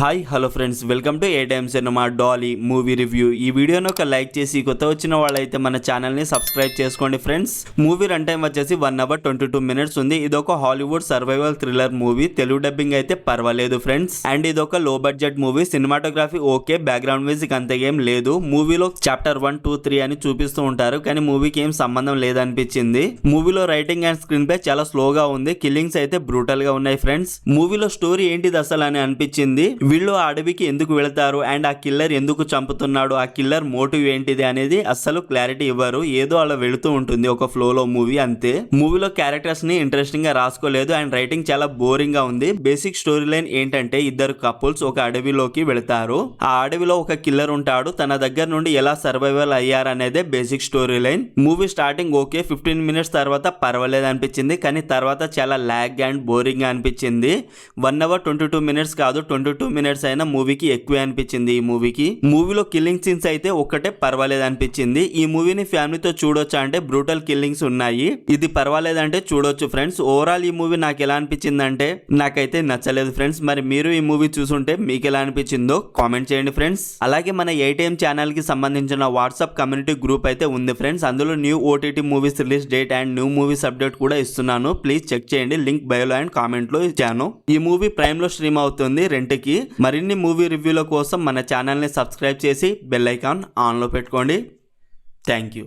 Hi hello friends, welcome to A time cinema Dolly movie review. ఈ వీడియోని ఒక like చేసి కొత్త వచ్చిన వాళ్ళైతే మన ఛానల్ని సబ్స్క్రైబ్ చేసుకోండి ఫ్రెండ్స్. మూవీ రన్ టైం వచ్చేసి 1 hour 22 minutes ఉంది. ఇదొక Hollywood survival thriller movie. Telugu dubbing అయితే పర్వాలేదు ఫ్రెండ్స్. అండ్ ఇదొక లో budget movie. Cinematography okay, background music అంతేం లేదు. మూవీలో చాప్టర్ 1, 2, 3 అని చూపిస్తూ ఉంటారు, కానీ మూవీకి ఏం సంబంధం లేదనిపించింది. మూవీలో రైటింగ్ అండ్ స్క్రీన్ ప్లే చాలా స్లోగా ఉంది. కిల్లింగ్స్ అయితే బ్రూటల్ గా ఉన్నాయి ఫ్రెండ్స్. మూవీలో స్టోరీ ఏంటిది అసలు అని అనిపించింది. వీళ్ళు ఆ అడవికి ఎందుకు వెళతారు అండ్ ఆ కిల్లర్ ఎందుకు చంపుతున్నాడు, ఆ కిల్లర్ మోటివ్ ఏంటిది అనేది అస్సలు క్లారిటీ ఇవ్వరు. ఏదో అలా వెళుతూ ఉంటుంది ఒక ఫ్లోలో మూవీ అంతే. మూవీలో క్యారెక్టర్స్ ని ఇంట్రెస్టింగ్ గా రాసుకోలేదు అండ్ రైటింగ్ చాలా బోరింగ్ గా ఉంది. బేసిక్ స్టోరీ లైన్ ఏంటంటే ఇద్దరు కపుల్స్ ఒక అడవిలోకి వెళతారు. ఆ అడవిలో ఒక కిల్లర్ ఉంటాడు. తన దగ్గర నుండి ఎలా సర్వైవల్ అయ్యారనేదే basic story line. Movie starting okay, 15 minutes తర్వాత పర్వాలేదు అనిపించింది, కానీ తర్వాత చాలా లాగ్ అండ్ బోరింగ్ గా అనిపించింది. 1 hour 22 minutes కాదు, 22 minutes అయినా మూవీకి ఎక్కువే అనిపించింది. ఈ మూవీలో కిల్లింగ్ సీన్స్ అయితే ఒక్కటే పర్వాలేదు అనిపించింది. ఈ మూవీని ఫ్యామిలీతో చూడొచ్చా అంటే బ్రూటల్ కిల్లింగ్స్ ఉన్నాయి. ఇది పర్వాలేదంటే చూడొచ్చు ఫ్రెండ్స్. ఓవరాల్ ఈ మూవీ నాకు ఎలా అనిపించింది అంటే నాకైతే నచ్చలేదు ఫ్రెండ్స్. మరి మీరు ఈ మూవీ చూసుంటే మీకు ఎలా అనిపించిందో కామెంట్ చేయండి ఫ్రెండ్స్. అలాగే మన ఏటీఎం ఛానల్ కి సంబంధించిన వాట్సాప్ కమ్యూనిటీ గ్రూప్ అయితే ఉంది ఫ్రెండ్స్. అందులో new OTT movies release date and new movies update కూడా ఇస్తున్నాను. ప్లీజ్ చెక్ చేయండి. లింక్ బయోలో అండ్ కామెంట్ లో ఇచ్చాను. ఈ మూవీ ప్రైమ్ లో స్ట్రీమ్ అవుతుంది రెంట్ కి. మరిన్ని మూవీ రివ్యూల కోసం మన ఛానల్ని సబ్స్క్రైబ్ చేసి బెల్ ఐకాన్ ఆన్లో పెట్టుకోండి. Thank you.